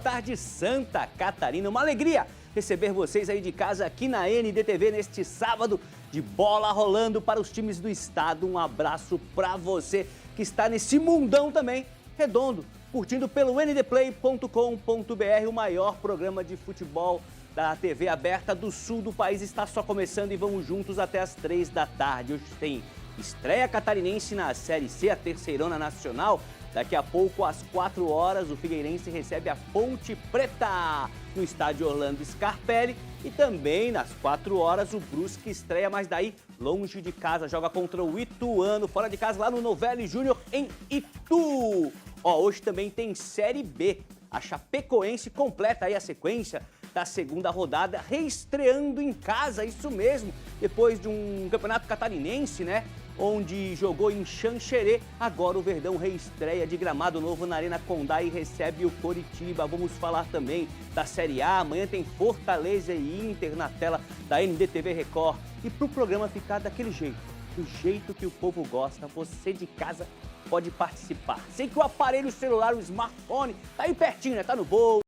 tarde, Santa Catarina. Uma alegria receber vocês aí de casa aqui na NDTV neste sábado de bola rolando para os times do estado. Um abraço para você que está nesse mundão também redondo, curtindo pelo ndplay.com.br, o maior programa de futebol da TV aberta do sul do país. Está só começando e vamos juntos até as 3 da tarde. Hoje tem estreia catarinense na Série C, a terceirona nacional. Daqui a pouco, às 4 horas, o Figueirense recebe a Ponte Preta no estádio Orlando Scarpelli. E também, nas 4 horas, o Brusque estreia, mas daí, longe de casa, joga contra o Ituano, fora de casa, lá no Novelli Júnior, em Itu. Hoje também tem Série B. A Chapecoense completa aí a sequência da segunda rodada, reestreando em casa, isso mesmo, depois de um campeonato catarinense, né? Onde jogou em Xanxerê, agora o Verdão reestreia de Gramado Novo na Arena Condá e recebe o Coritiba. Vamos falar também da Série A, amanhã tem Fortaleza e Inter na tela da NDTV Record. E para o programa ficar daquele jeito, do jeito que o povo gosta, você de casa pode participar. Sei que o aparelho celular, o smartphone, tá aí pertinho, né? Tá no bolso,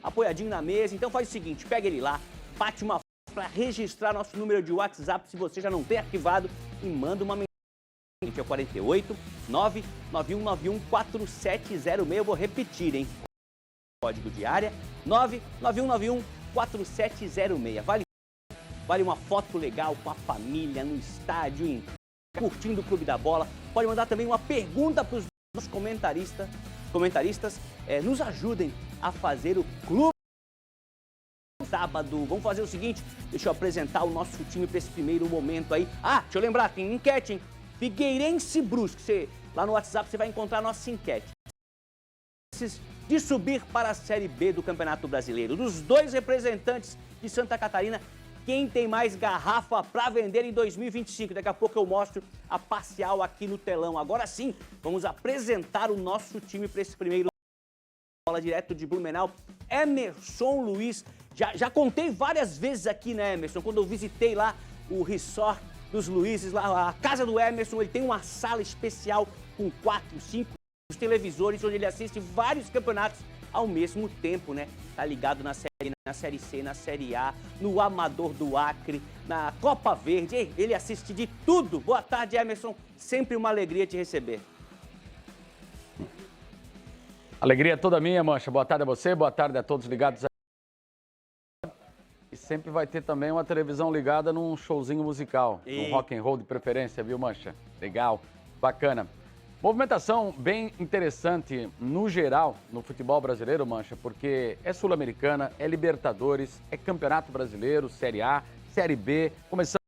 apoiadinho na mesa, então faz o seguinte, pega ele lá, bate uma para registrar nosso número de WhatsApp, se você já não tem arquivado, e manda uma mensagem, é 48 99191 4706, eu vou repetir, hein? Código de área 99191 4706. Vale uma foto legal com a família, no estádio, curtindo o Clube da Bola. Pode mandar também uma pergunta para os nossos comentaristas, nos ajudem a fazer o Clube sábado. Vamos fazer o seguinte, deixa eu apresentar o nosso time para esse primeiro momento aí. Deixa eu lembrar, tem enquete, hein? Figueirense Brusque, lá no WhatsApp você vai encontrar a nossa enquete. De subir para a Série B do Campeonato Brasileiro, dos dois representantes de Santa Catarina, quem tem mais garrafa para vender em 2025? Daqui a pouco eu mostro a parcial aqui no telão. Agora sim, vamos apresentar o nosso time para esse primeiro bola direto de Blumenau. Emerson Luiz, já contei várias vezes aqui, né, Emerson? Quando eu visitei lá o resort dos Luizes, lá a casa do Emerson, ele tem uma sala especial com 4, 5 televisores, onde ele assiste vários campeonatos ao mesmo tempo, né? Tá ligado na Série C, na Série A, no Amador do Acre, na Copa Verde. Ele assiste de tudo. Boa tarde, Emerson. Sempre uma alegria te receber. Alegria toda minha, Mancha. Boa tarde a você, boa tarde a todos ligados. E sempre vai ter também uma televisão ligada num showzinho musical, um rock and roll de preferência, viu, Mancha? Legal, bacana. Movimentação bem interessante no geral no futebol brasileiro, Mancha, porque é Sul-Americana, é Libertadores, é Campeonato Brasileiro, Série A, Série B, começando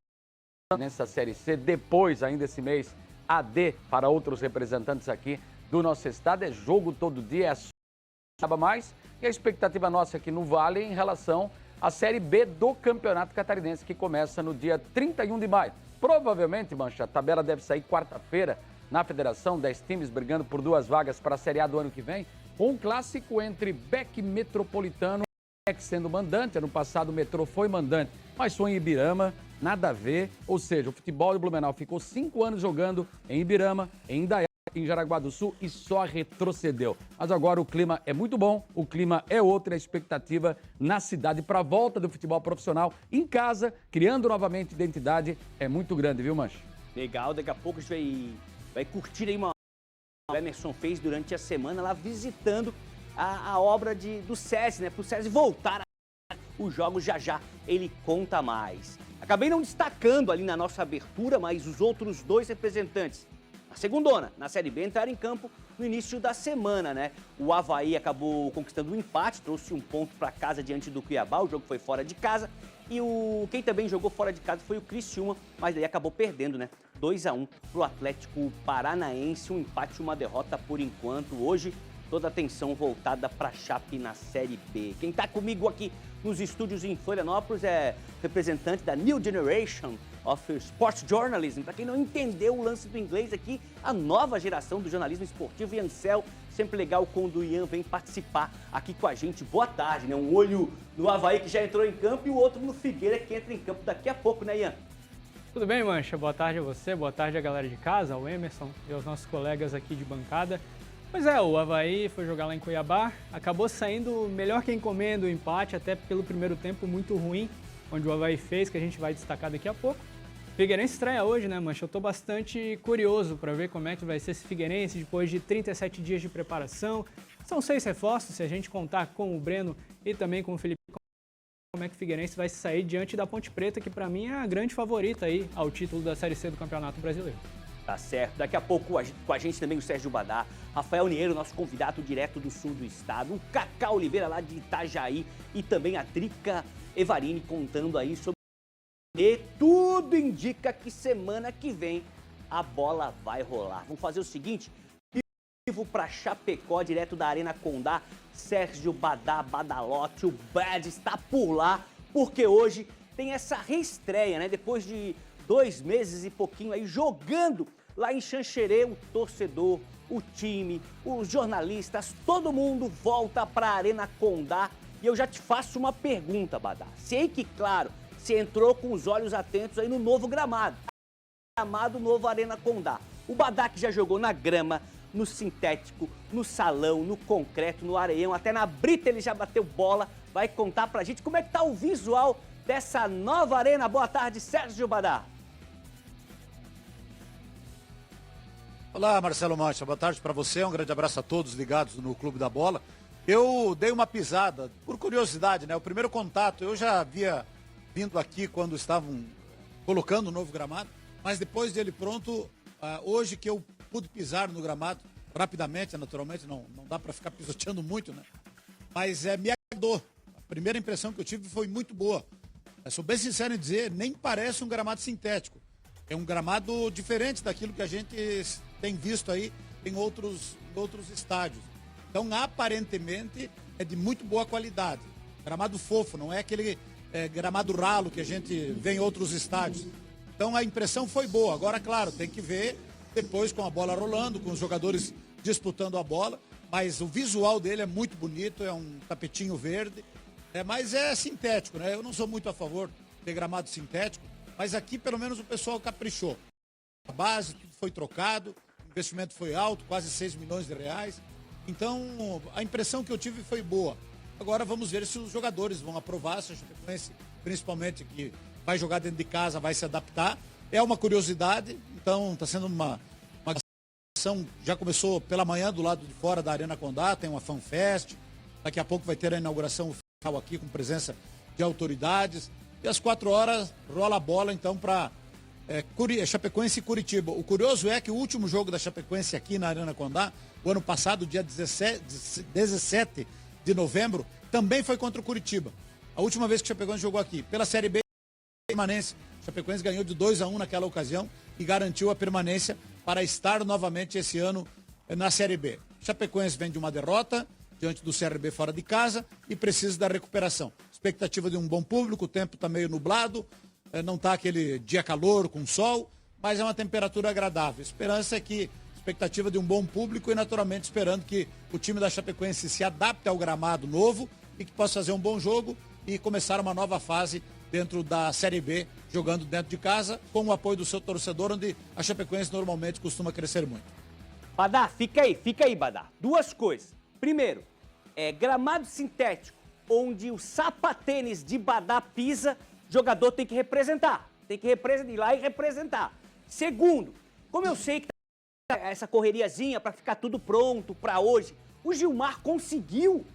nessa Série C, depois ainda esse mês AD para outros representantes aqui do nosso estado, é jogo todo dia, é mais, e a expectativa nossa aqui no Vale em relação à Série B do Campeonato Catarinense, que começa no dia 31 de maio. Provavelmente, Mancha, a tabela deve sair quarta-feira na federação, 10 times brigando por 2 vagas para a Série A do ano que vem, um clássico entre Beck Metropolitano e Beck sendo mandante. Ano passado o Metrô foi mandante, mas foi em Ibirama, nada a ver, ou seja, o futebol do Blumenau ficou 5 anos jogando em Ibirama, em Indaiá, em Jaraguá do Sul e só retrocedeu. Mas agora o clima é muito bom, o clima é outro, a expectativa na cidade para a volta do futebol profissional em casa, criando novamente identidade, é muito grande, viu, Mancha? Legal, daqui a pouco a gente vai curtir aí o Emerson fez durante a semana lá visitando a obra do SESI, né? Para o SESI voltar os jogos já ele conta mais. Acabei não destacando ali na nossa abertura, mas os outros 2 representantes a segundona, na Série B, entraram em campo no início da semana, né? O Avaí acabou conquistando um empate, trouxe um ponto para casa diante do Cuiabá, o jogo foi fora de casa. E quem também jogou fora de casa foi o Criciúma, mas daí acabou perdendo, né? 2-1 pro Atlético Paranaense, um empate e uma derrota por enquanto. Hoje, toda a atenção voltada para a Chape na Série B. Quem tá comigo aqui nos estúdios em Florianópolis é representante da New Generation of Sports Journalism. Para quem não entendeu o lance do inglês aqui, a nova geração do jornalismo esportivo. Ian Cel, sempre legal quando o Ian vem participar aqui com a gente. Boa tarde, né? Um olho no Avaí que já entrou em campo e o outro no Figueira que entra em campo daqui a pouco, né, Ian? Tudo bem, Mancha? Boa tarde a você, boa tarde a galera de casa, ao Emerson e aos nossos colegas aqui de bancada. Pois é, o Avaí foi jogar lá em Cuiabá, acabou saindo melhor que encomenda o empate, até pelo primeiro tempo muito ruim, onde o Avaí fez, que a gente vai destacar daqui a pouco. Figueirense estreia hoje, né, Mancha? Eu tô bastante curioso para ver como é que vai ser esse Figueirense depois de 37 dias de preparação. São 6 reforços, se a gente contar com o Breno e também com o Felipe, como é que o Figueirense vai sair diante da Ponte Preta, que para mim é a grande favorita aí ao título da Série C do Campeonato Brasileiro. Tá certo. Daqui a pouco com a gente também o Sérgio Badá, Rafael Niero, nosso convidado direto do sul do estado, o Cacá Oliveira lá de Itajaí e também a Drica Evarini contando aí sobre... E tudo indica que semana que vem a bola vai rolar. Vamos fazer o seguinte, vivo para Chapecó, direto da Arena Condá, Sérgio Badá Badalotti, o Bad está por lá, porque hoje tem essa reestreia, né? Depois de 2 meses e pouquinho aí jogando lá em Xanxerê, o torcedor, o time, os jornalistas, todo mundo volta para a Arena Condá. E eu já te faço uma pergunta, Badá. Sei que, claro, você entrou com os olhos atentos aí no novo gramado. Gramado novo Arena Condá. O Badá que já jogou na grama, no sintético, no salão, no concreto, no areião, até na brita ele já bateu bola. Vai contar pra gente como é que tá o visual dessa nova arena. Boa tarde, Sérgio Badá. Olá, Marcelo Mancha. Boa tarde para você. Um grande abraço a todos ligados no Clube da Bola. Eu dei uma pisada, por curiosidade, né? O primeiro contato, eu já havia vindo aqui quando estavam colocando o novo gramado, mas depois dele pronto, hoje que eu pude pisar no gramado, rapidamente, naturalmente, não dá para ficar pisoteando muito, né? Mas me agradou. A primeira impressão que eu tive foi muito boa. Eu sou bem sincero em dizer, nem parece um gramado sintético. É um gramado diferente daquilo que a gente tem visto aí em outros estádios. Então, aparentemente, é de muito boa qualidade. Gramado fofo, não é aquele gramado ralo que a gente vê em outros estádios. Então, a impressão foi boa. Agora, claro, tem que ver depois com a bola rolando, com os jogadores disputando a bola. Mas o visual dele é muito bonito, é um tapetinho verde. Mas é sintético, né? Eu não sou muito a favor de gramado sintético, mas aqui pelo menos o pessoal caprichou. A base, tudo foi trocado, o investimento foi alto, quase 6 milhões de reais. Então, a impressão que eu tive foi boa. Agora vamos ver se os jogadores vão aprovar, se a Chapecoense, principalmente, que vai jogar dentro de casa, vai se adaptar. É uma curiosidade, então está sendo uma ação, já começou pela manhã do lado de fora da Arena Condá, tem uma fanfest, daqui a pouco vai ter a inauguração oficial aqui com presença de autoridades. E às 4 horas rola a bola, então, para Chapecoense e Curitiba. O curioso é que o último jogo da Chapecoense aqui na Arena Condá, o ano passado, dia 17 de novembro, também foi contra o Curitiba. A última vez que o Chapecoense jogou aqui. Pela Série B, permanência. O Chapecoense ganhou de 2-1 naquela ocasião e garantiu a permanência para estar novamente esse ano na Série B. O Chapecoense vem de uma derrota diante do CRB fora de casa e precisa da recuperação. Expectativa de um bom público, o tempo está meio nublado, não está aquele dia calor com sol, mas é uma temperatura agradável. Esperança é que, expectativa de um bom público e naturalmente esperando que o time da Chapecoense se adapte ao gramado novo e que possa fazer um bom jogo e começar uma nova fase dentro da Série B, jogando dentro de casa, com o apoio do seu torcedor, onde a Chapecoense normalmente costuma crescer muito. Badá, fica aí, Badá. 2 coisas. Primeiro, gramado sintético, onde o sapatênis de Badá pisa, jogador tem que representar. Tem que ir lá e representar. Segundo, como eu sei que tá essa correriazinha para ficar tudo pronto para hoje, o Gilmar conseguiu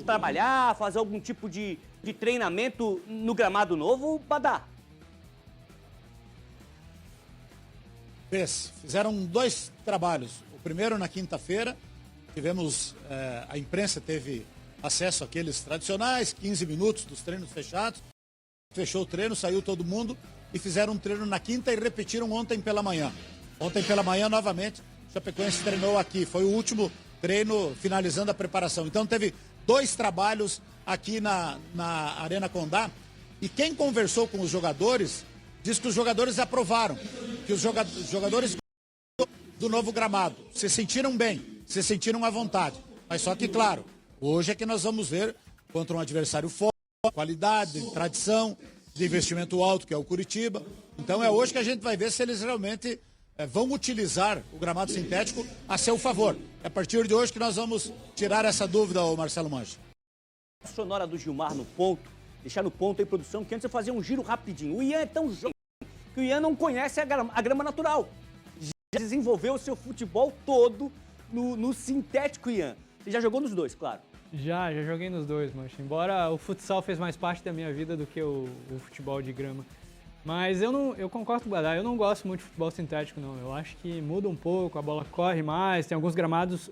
trabalhar, fazer algum tipo de treinamento no gramado novo, Badá? Fizeram 2 trabalhos. O primeiro na quinta-feira, tivemos, a imprensa teve acesso àqueles tradicionais, 15 minutos dos treinos fechados. Fechou o treino, saiu todo mundo e fizeram um treino na quinta e repetiram ontem pela manhã. Ontem pela manhã, novamente, o Chapecoense treinou aqui. Foi o último treino finalizando a preparação. Então teve 2 trabalhos aqui na Arena Condá. E quem conversou com os jogadores, disse que os jogadores aprovaram, que os jogadores do novo gramado se sentiram bem, se sentiram à vontade. Mas só que, claro, hoje é que nós vamos ver contra um adversário forte, qualidade, de tradição, de investimento alto, que é o Curitiba. Então é hoje que a gente vai ver se eles realmente vão utilizar o gramado sintético a seu favor. É a partir de hoje que nós vamos tirar essa dúvida, Marcelo Mancha. A sonora do Gilmar no ponto, deixar no ponto aí, produção, que antes eu fazia um giro rapidinho. O Ian é tão jovem que o Ian não conhece a grama natural. Já desenvolveu o seu futebol todo no sintético, Ian. Você já jogou nos dois, claro. Já joguei nos dois, Mancha. Embora o futsal fez mais parte da minha vida do que o futebol de grama. Mas eu concordo com o Badá, eu não gosto muito de futebol sintético, não. Eu acho que muda um pouco, a bola corre mais, tem alguns gramados...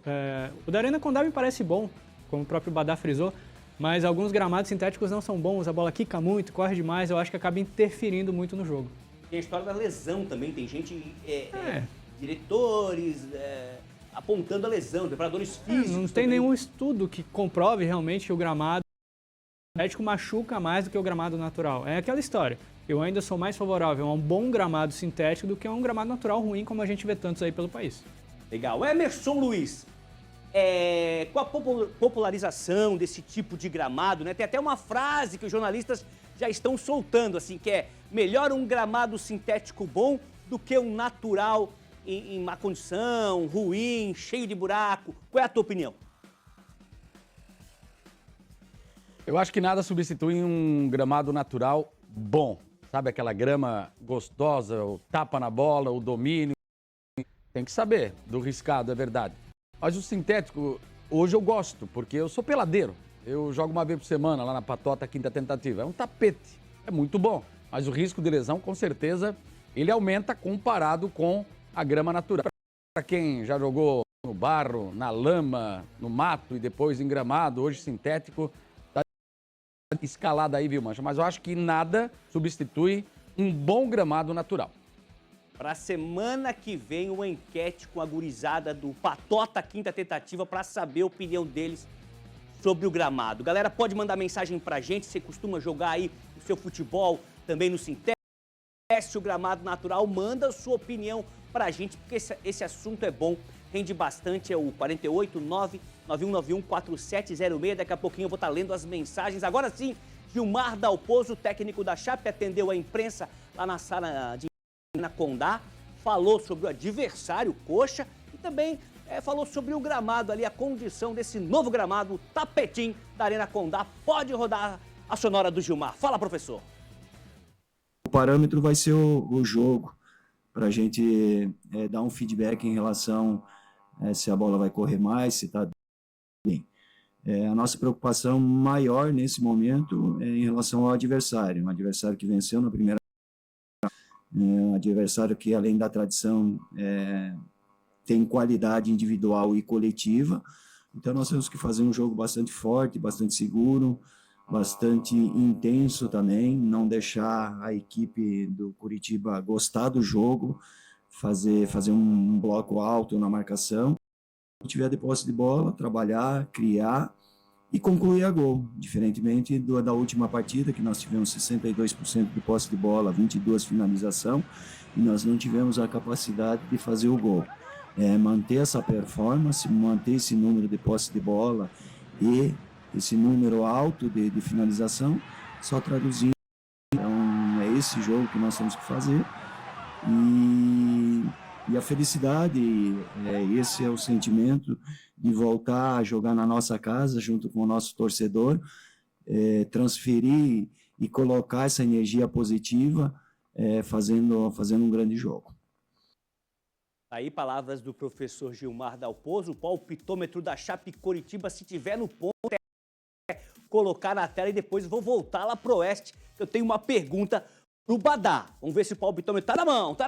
O da Arena Condá me parece bom, como o próprio Badá frisou, mas alguns gramados sintéticos não são bons, a bola quica muito, corre demais, eu acho que acaba interferindo muito no jogo. Tem a história da lesão também, tem gente, diretores... apontando a lesão, preparadores físicos. Não tem nenhum estudo que comprove realmente que o gramado sintético machuca mais do que o gramado natural. É aquela história. Eu ainda sou mais favorável a um bom gramado sintético do que a um gramado natural ruim, como a gente vê tantos aí pelo país. Legal. Emerson Luiz, com a popularização desse tipo de gramado, né, tem até uma frase que os jornalistas já estão soltando, assim, que é melhor um gramado sintético bom do que um natural em má condição, ruim, cheio de buraco. Qual é a tua opinião? Eu acho que nada substitui um gramado natural bom. Sabe aquela grama gostosa, o tapa na bola, o domínio. Tem que saber do riscado, é verdade. Mas o sintético, hoje eu gosto, porque eu sou peladeiro. Eu jogo uma vez por semana lá na Patota, quinta tentativa. É um tapete, é muito bom. Mas o risco de lesão, com certeza, ele aumenta comparado com a grama natural. Para quem já jogou no barro, na lama, no mato e depois em gramado, hoje sintético, tá escalada aí, viu, Mancha? Mas eu acho que nada substitui um bom gramado natural. Para a semana que vem, uma enquete com a gurizada do Patota Quinta Tentativa para saber a opinião deles sobre o gramado. Galera, pode mandar mensagem pra gente, você costuma jogar aí o seu futebol também no sintético, o gramado natural, manda a sua opinião pra gente, porque esse assunto é bom, rende bastante, é o 489-9191-4706, daqui a pouquinho eu vou estar lendo as mensagens. Agora sim, Gilmar Dalpozo, técnico da Chape, atendeu a imprensa lá na sala de Arena Condá, falou sobre o adversário, Coxa, e também falou sobre o gramado ali, a condição desse novo gramado, tapetim da Arena Condá. Pode rodar a sonora do Gilmar. Fala, professor. O parâmetro vai ser o jogo, para a gente dar um feedback em relação se a bola vai correr mais, se está bem. A nossa preocupação maior nesse momento é em relação ao adversário, um adversário que venceu na primeira, um adversário que, além da tradição, tem qualidade individual e coletiva. Então nós temos que fazer um jogo bastante forte, bastante seguro, bastante intenso também, não deixar a equipe do Curitiba gostar do jogo, fazer um bloco alto na marcação. Se tiver de posse de bola, trabalhar, criar e concluir a gol, diferentemente da última partida, que nós tivemos 62% de posse de bola, 22 finalização, e nós não tivemos a capacidade de fazer o gol. Manter essa performance, manter esse número de posse de bola e esse número alto de finalização, só traduzindo. Então, é esse jogo que nós temos que fazer. E a felicidade, esse é o sentimento de voltar a jogar na nossa casa, junto com o nosso torcedor, transferir e colocar essa energia positiva, fazendo um grande jogo. Aí, palavras do professor Gilmar Dalpozo, o palpitômetro da Chape Coritiba, se tiver no ponto, colocar na tela e depois vou voltar lá pro Oeste, que eu tenho uma pergunta pro Badá. Vamos ver se o palpitômetro tá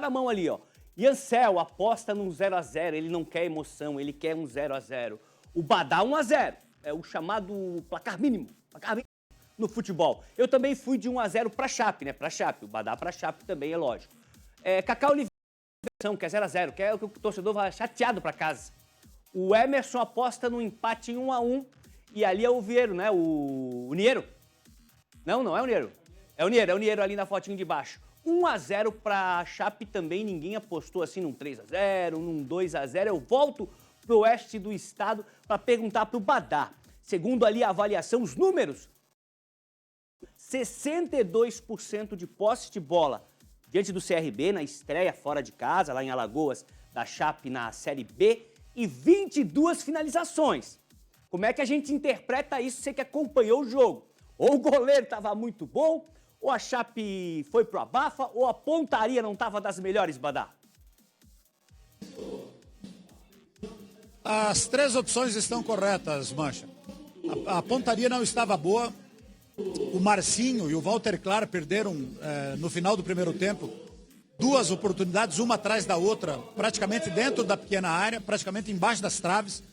na mão ali, ó. Iancel aposta num 0-0, ele não quer emoção, ele quer um 0-0. O Badá 1-0, é o chamado placar mínimo no futebol. Eu também fui de 1-0 pra Chape, né? Pra Chape, o Badá pra Chape também, é lógico. Cacau Oliveira, que é 0-0, que é o que o torcedor vai chateado pra casa. O Emerson aposta no empate em 1-1, e ali é o Vieiro, né? O Niero. Não é o Niero. É o Niero ali na fotinho de baixo. 1-0 pra Chape também, ninguém apostou assim num 3-0, num 2-0. Eu volto pro oeste do estado para perguntar pro Badá. Segundo ali a avaliação, os números, 62% de posse de bola diante do CRB na estreia fora de casa, lá em Alagoas, da Chape na Série B, e 22 finalizações. Como é que a gente interpreta isso, você que acompanhou o jogo? Ou o goleiro estava muito bom, ou a Chape foi pro abafa, ou a pontaria não estava das melhores, Badá? As três opções estão corretas, Mancha. A pontaria não estava boa. O Marcinho e o Walter Clar perderam no final do primeiro tempo duas oportunidades, uma atrás da outra, praticamente dentro da pequena área, praticamente embaixo das traves.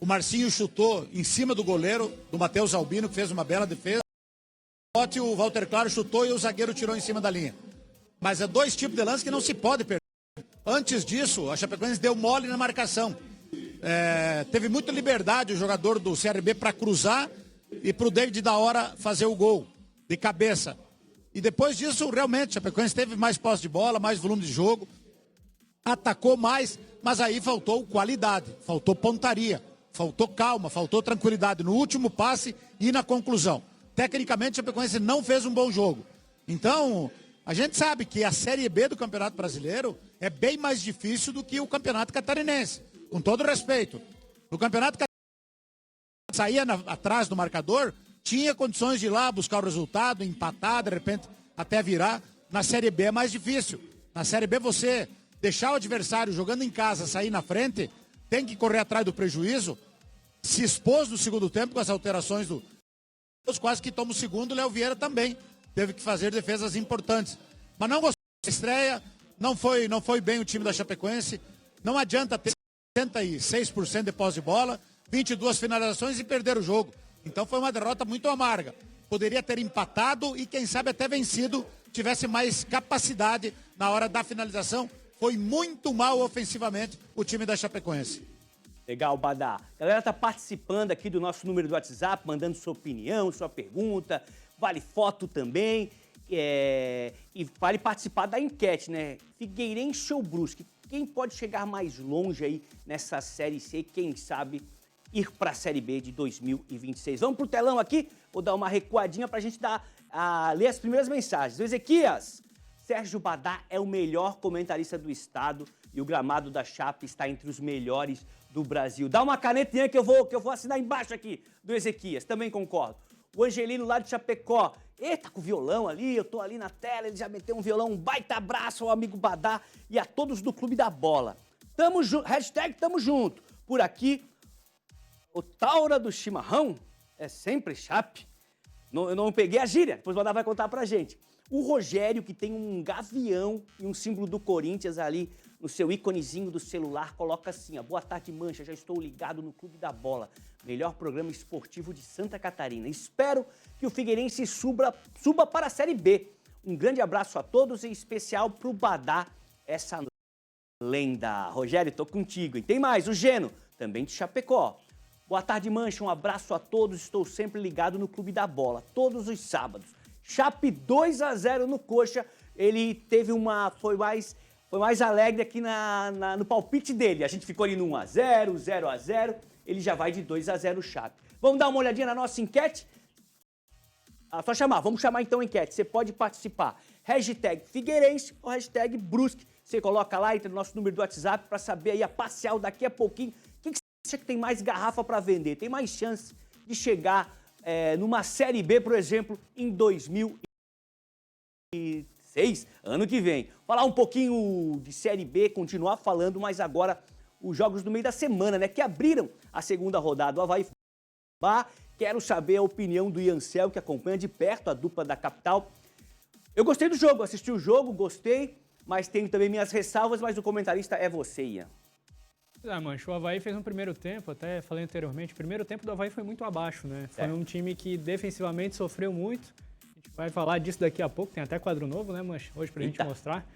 O Marcinho chutou em cima do goleiro, do Matheus Albino, que fez uma bela defesa. O Walter Claro chutou e o zagueiro tirou em cima da linha. Mas é dois tipos de lance que não se pode perder. Antes disso, a Chapecoense deu mole na marcação. Teve muita liberdade o jogador do CRB para cruzar e para o David da hora fazer o gol de cabeça. E depois disso, realmente, a Chapecoense teve mais posse de bola, mais volume de jogo, atacou mais, mas aí faltou qualidade, faltou pontaria, faltou calma, faltou tranquilidade no último passe e na conclusão. Tecnicamente, a Chapecoense não fez um bom jogo. Então, a gente sabe que a Série B do Campeonato Brasileiro é bem mais difícil do que o Campeonato Catarinense, com todo respeito. No Campeonato Catarinense, saía atrás do marcador, tinha condições de ir lá buscar o resultado, empatar, de repente até virar. Na Série B é mais difícil. Na Série B você deixar o adversário jogando em casa, sair na frente, tem que correr atrás do prejuízo. Se expôs no segundo tempo com as alterações do... Quase que toma o segundo, o Léo Vieira também teve que fazer defesas importantes. Mas não gostou da estreia, não foi bem o time da Chapecoense. Não adianta ter 76% de posse de bola, 22 finalizações e perder o jogo. Então foi uma derrota muito amarga. Poderia ter empatado e quem sabe até vencido, tivesse mais capacidade na hora da finalização. Foi muito mal ofensivamente o time da Chapecoense. Legal, Badá. A galera tá participando aqui do nosso número do WhatsApp, mandando sua opinião, sua pergunta. Vale foto também. E vale participar da enquete, né? Figueirense ou Brusque? Quem pode chegar mais longe aí nessa Série C? Quem sabe ir para a Série B de 2026. Vamos pro telão aqui, vou dar uma recuadinha pra gente ler as primeiras mensagens. Ezequias, Sérgio Badá é o melhor comentarista do estado e o gramado da Chape está entre os melhores do Brasil. Dá uma canetinha que eu vou assinar embaixo aqui do Ezequias, também concordo. O Angelino lá de Chapecó, tá com o violão ali, eu tô ali na tela, ele já meteu um violão, um baita abraço ao amigo Badá e a todos do Clube da Bola. Tamo junto, hashtag tamo junto. Por aqui, o Taura do Chimarrão é sempre Chape. Eu não peguei a gíria, depois o Badá vai contar pra gente. O Rogério, que tem um gavião e um símbolo do Corinthians ali no seu íconezinho do celular, coloca assim, ó, boa tarde, Mancha, já estou ligado no Clube da Bola, melhor programa esportivo de Santa Catarina. Espero que o Figueirense suba para a Série B. Um grande abraço a todos, em especial pro Badá, essa lenda. Rogério, tô contigo. E tem mais, o Geno, também de Chapecó. Boa tarde, Mancha, um abraço a todos, estou sempre ligado no Clube da Bola, todos os sábados. Chape 2-0 no Coxa, ele teve foi mais alegre aqui no palpite dele. A gente ficou ali no 1-0, 0-0, ele já vai de 2-0 Chape. Vamos dar uma olhadinha na nossa enquete? Só chamar, vamos chamar então a enquete, você pode participar. Hashtag Figueirense ou hashtag Brusque. Você coloca lá, entra no nosso número do WhatsApp para saber aí a parcial daqui a pouquinho. Quem que você acha que tem mais garrafa para vender? Tem mais chance de chegar numa Série B, por exemplo, em 2026, ano que vem. Falar um pouquinho de Série B, continuar falando, mas agora os jogos do meio da semana, né? Que abriram a segunda rodada. O Avaí. Quero saber a opinião do Iancel, que acompanha de perto a dupla da capital. Eu gostei do jogo, assisti o jogo, gostei, mas tenho também minhas ressalvas, mas o comentarista é você, Ian. Mancha, o Avaí fez um primeiro tempo, até falei anteriormente, o primeiro tempo do Avaí foi muito abaixo, né? Foi um time que defensivamente sofreu muito. A gente vai falar disso daqui a pouco, tem até quadro novo, né, Mancha? Hoje pra gente mostrar.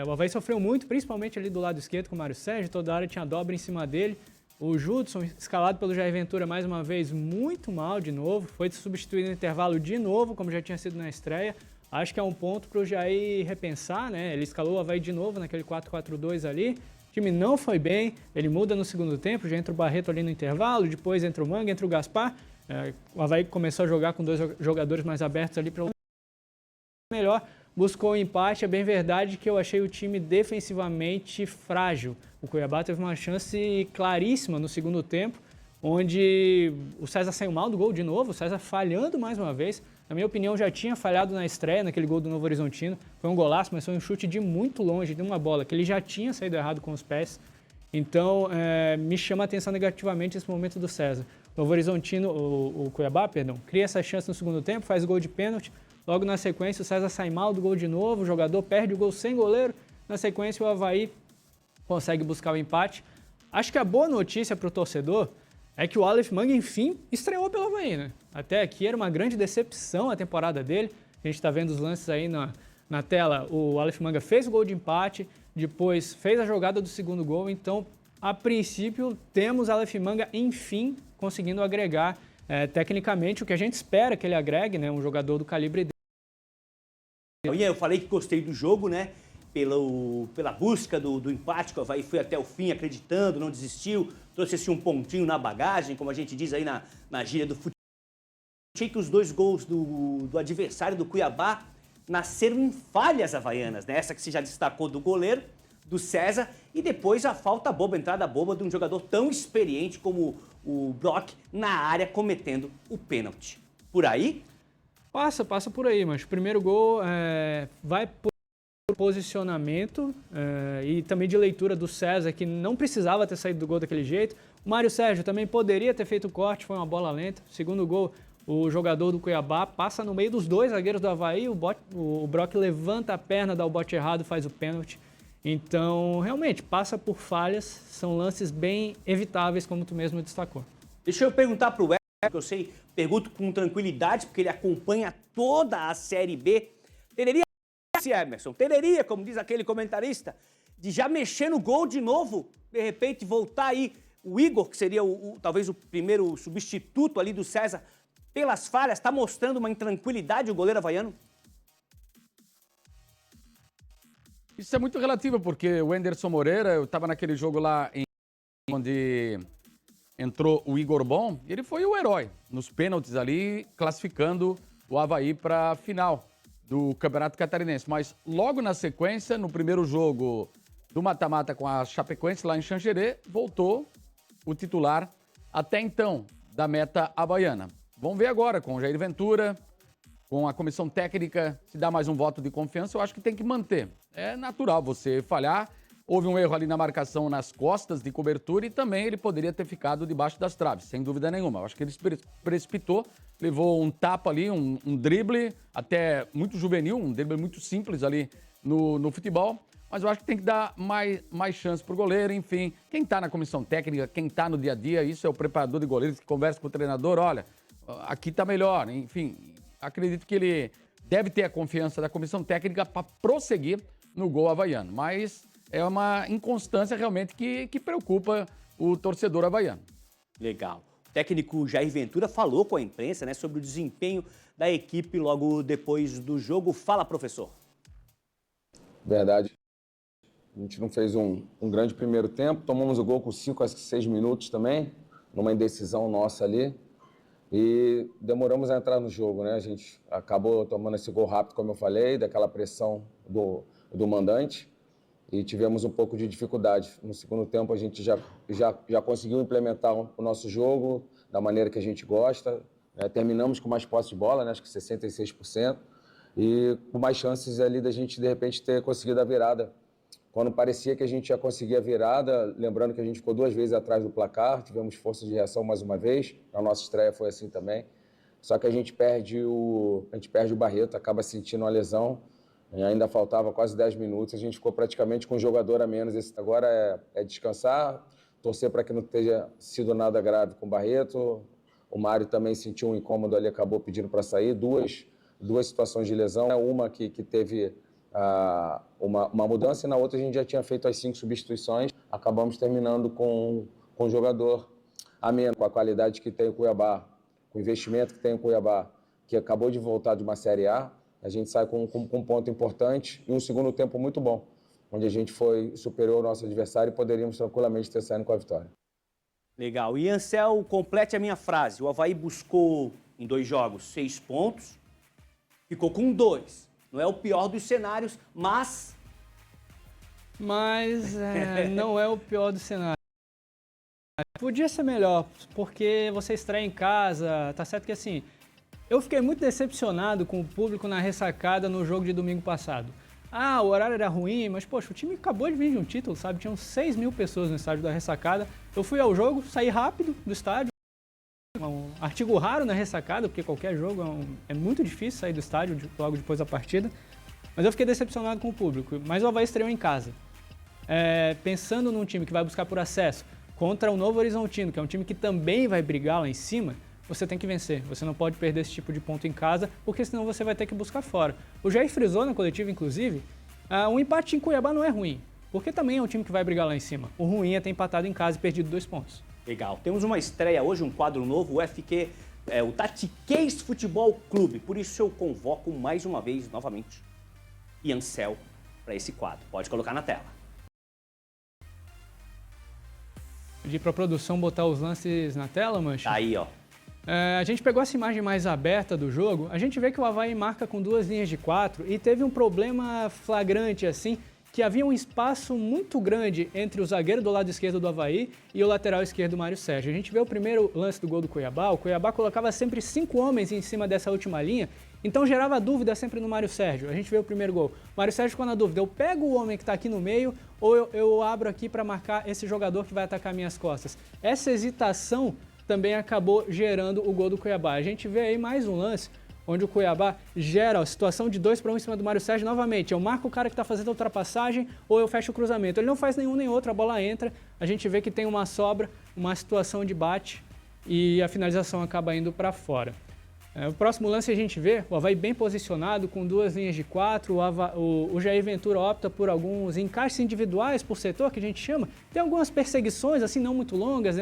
O Avaí sofreu muito, principalmente ali do lado esquerdo com o Mário Sérgio, toda hora tinha dobra em cima dele. O Judson, escalado pelo Jair Ventura mais uma vez, muito mal de novo, foi substituído no intervalo de novo, como já tinha sido na estreia. Acho que é um ponto para o Jair repensar, né? Ele escalou o Avaí de novo naquele 4-4-2 ali. O time não foi bem, ele muda no segundo tempo, já entra o Barreto ali no intervalo, depois entra o Manga, entra o Gaspar. O Avaí começou a jogar com dois jogadores mais abertos ali para melhor. buscou o empate. É bem verdade que eu achei o time defensivamente frágil. O Cuiabá teve uma chance claríssima no segundo tempo, onde o César saiu mal do gol de novo, o César falhando mais uma vez. Na minha opinião, já tinha falhado na estreia, naquele gol do Novo Horizontino. Foi um golaço, mas foi um chute de muito longe, de uma bola que ele já tinha saído errado com os pés. Então, me chama a atenção negativamente esse momento do César. O Novo Horizontino, o Cuiabá, perdão, cria essa chance no segundo tempo, faz gol de pênalti. Logo na sequência, o César sai mal do gol de novo, o jogador perde o gol sem goleiro. Na sequência, o Avaí consegue buscar o empate. Acho que a boa notícia para o torcedor é que o Aleph Manga, enfim, estreou pelo Avaí, né? Até aqui era uma grande decepção a temporada dele. A gente está vendo os lances aí na tela. O Aleph Manga fez o gol de empate, depois fez a jogada do segundo gol. Então, a princípio, temos o Aleph Manga, enfim, conseguindo agregar tecnicamente o que a gente espera que ele agregue, né? Um jogador do calibre dele. Eu falei que gostei do jogo, né? Pela busca do empate, que o Avaí foi até o fim acreditando, não desistiu, trouxe um pontinho na bagagem, como a gente diz aí na gíria do futebol. Achei que os dois gols do adversário do Cuiabá nasceram em falhas havaianas, né? Essa que se já destacou do goleiro, do César, e depois a falta boba, a entrada boba de um jogador tão experiente como o Brock na área, cometendo o pênalti. Por aí? Passa por aí, mas o primeiro gol vai por posicionamento e também de leitura do César, que não precisava ter saído do gol daquele jeito. O Mário Sérgio também poderia ter feito o corte, foi uma bola lenta. Segundo gol, o jogador do Cuiabá passa no meio dos dois zagueiros do Avaí, o Brock levanta a perna, dá o bote errado, faz o pênalti. Então, realmente, passa por falhas, são lances bem evitáveis, como tu mesmo destacou. Deixa eu perguntar para o Emerson, que eu sei, pergunto com tranquilidade, porque ele acompanha toda a Série B. Emerson, teria, como diz aquele comentarista, de já mexer no gol de novo, de repente voltar aí o Igor, que seria talvez o primeiro substituto ali do César, pelas falhas, está mostrando uma intranquilidade o goleiro havaiano? Isso é muito relativo, porque o Anderson Moreira, eu estava naquele jogo lá onde entrou o Igor Bom, e ele foi o herói nos pênaltis ali, classificando o Avaí para a final do Campeonato Catarinense. Mas logo na sequência, no primeiro jogo do mata-mata com a Chapecoense lá em Xanxerê, voltou o titular até então da meta havaiana. Vamos ver agora com o Jair Ventura, com a comissão técnica, se dá mais um voto de confiança, eu acho que tem que manter. É natural você falhar. Houve um erro ali na marcação nas costas de cobertura e também ele poderia ter ficado debaixo das traves, sem dúvida nenhuma. Eu acho que ele precipitou, levou um tapa ali, um drible até muito juvenil, um drible muito simples ali no futebol. Mas eu acho que tem que dar mais chance pro goleiro, enfim. Quem tá na comissão técnica, quem tá no dia a dia, isso é o preparador de goleiros que conversa com o treinador, olha, aqui tá melhor, enfim. Acredito que ele deve ter a confiança da comissão técnica para prosseguir no gol havaiano. Mas é uma inconstância realmente que preocupa o torcedor havaiano. Legal. O técnico Jair Ventura falou com a imprensa, né, sobre o desempenho da equipe logo depois do jogo. Fala, professor. Verdade. A gente não fez um grande primeiro tempo. Tomamos o gol com 5 a 6 minutos também, numa indecisão nossa ali. E demoramos a entrar no jogo, né? A gente acabou tomando esse gol rápido, como eu falei, daquela pressão do mandante. E tivemos um pouco de dificuldade. No segundo tempo, a gente já conseguiu implementar o nosso jogo da maneira que a gente gosta. Terminamos com mais posse de bola, né? Acho que 66%. E com mais chances ali da gente, de repente, ter conseguido a virada. Quando parecia que a gente ia conseguir a virada, lembrando que a gente ficou 2 vezes atrás do placar, tivemos força de reação mais uma vez. A nossa estreia foi assim também. Só que a gente perde o Barreto, acaba sentindo uma lesão. Ainda faltava quase 10 minutos, a gente ficou praticamente com um jogador a menos. Agora é descansar, torcer para que não tenha sido nada grave com o Barreto. O Mário também sentiu um incômodo ali, acabou pedindo para sair. Duas situações de lesão, uma que teve uma mudança e na outra a gente já tinha feito as 5 substituições. Acabamos terminando com um jogador a menos, com a qualidade que tem o Cuiabá, com o investimento que tem o Cuiabá, que acabou de voltar de uma Série A. A gente sai com um ponto importante e um segundo tempo muito bom, onde a gente foi superior ao nosso adversário e poderíamos tranquilamente ter saído com a vitória. Legal. E Ansel, complete a minha frase. O Avaí buscou em 2 jogos 6 pontos, ficou com 2. Não é o pior dos cenários, mas não é o pior do cenário. Podia ser melhor, porque você estreia em casa, tá certo que assim, eu fiquei muito decepcionado com o público na ressacada no jogo de domingo passado. Ah, o horário era ruim, mas poxa, o time acabou de vir de um título, sabe? Tinham 6 mil pessoas no estádio da ressacada. Eu fui ao jogo, saí rápido do estádio. Um artigo raro na ressacada, porque qualquer jogo é muito difícil sair do estádio logo depois da partida. Mas eu fiquei decepcionado com o público. Mas o Avaí estreou em casa. Pensando num time que vai buscar por acesso contra o Novo Horizontino, que é um time que também vai brigar lá em cima, você tem que vencer. Você não pode perder esse tipo de ponto em casa, porque senão você vai ter que buscar fora. O Jair frisou na coletiva, inclusive, um empate em Cuiabá não é ruim, porque também é um time que vai brigar lá em cima. O ruim é ter empatado em casa e perdido 2 pontos. Legal. Temos uma estreia hoje, um quadro novo, o FQ, o Tatiquês Futebol Clube. Por isso eu convoco mais uma vez, novamente, Iancel para esse quadro. Pode colocar na tela. Pedir para a produção botar os lances na tela, Mancha? Tá aí, ó. A gente pegou essa imagem mais aberta do jogo, a gente vê que o Avaí marca com 2 linhas de 4 e teve um problema flagrante assim, que havia um espaço muito grande entre o zagueiro do lado esquerdo do Avaí e o lateral esquerdo, Mário Sérgio. A gente vê o primeiro lance do gol do Cuiabá, o Cuiabá colocava sempre 5 homens em cima dessa última linha, então gerava dúvida sempre no Mário Sérgio. A gente vê o primeiro gol. O Mário Sérgio ficou na dúvida, eu pego o homem que está aqui no meio ou eu abro aqui para marcar esse jogador que vai atacar minhas costas. Essa hesitação também acabou gerando o gol do Cuiabá. A gente vê aí mais um lance onde o Cuiabá gera a situação de 2-1 em cima do Mário Sérgio novamente. Eu marco o cara que está fazendo a ultrapassagem ou eu fecho o cruzamento. Ele não faz nenhum nem outro, a bola entra, a gente vê que tem uma sobra, uma situação de bate e a finalização acaba indo para fora. O próximo lance a gente vê o Avaí bem posicionado, com 2 linhas de 4, o Jair Ventura opta por alguns encaixes individuais por setor, que a gente chama. Tem algumas perseguições, assim, não muito longas,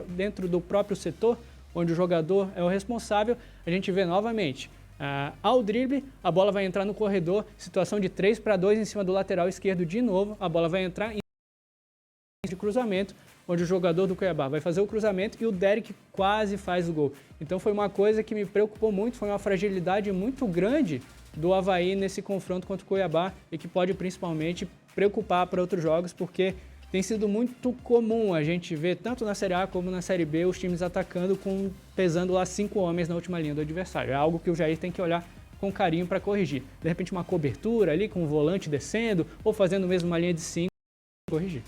dentro do próprio setor, onde o jogador é o responsável. A gente vê novamente, ao drible, a bola vai entrar no corredor, situação de 3-2 em cima do lateral esquerdo de novo, a bola vai entrar em de cruzamento, onde o jogador do Cuiabá vai fazer o cruzamento e o Derek quase faz o gol. Então foi uma coisa que me preocupou muito, foi uma fragilidade muito grande do Avaí nesse confronto contra o Cuiabá e que pode principalmente preocupar para outros jogos, porque tem sido muito comum a gente ver, tanto na Série A como na Série B, os times atacando pesando lá 5 homens na última linha do adversário. É algo que o Jair tem que olhar com carinho para corrigir. De repente uma cobertura ali com o volante descendo ou fazendo mesmo uma linha de 5 para corrigir.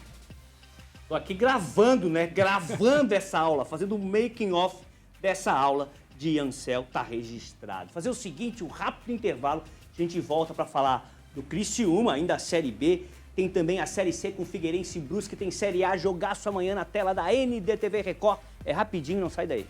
Tô aqui gravando, né? Gravando essa aula, fazendo o making off dessa aula de Iancel, tá registrado. Fazer o seguinte, um rápido intervalo, a gente volta para falar do Criciúma, ainda a Série B, tem também a Série C com Figueirense e Brusque, tem Série A, jogaço amanhã na tela da NDTV Record. É rapidinho, não sai daí.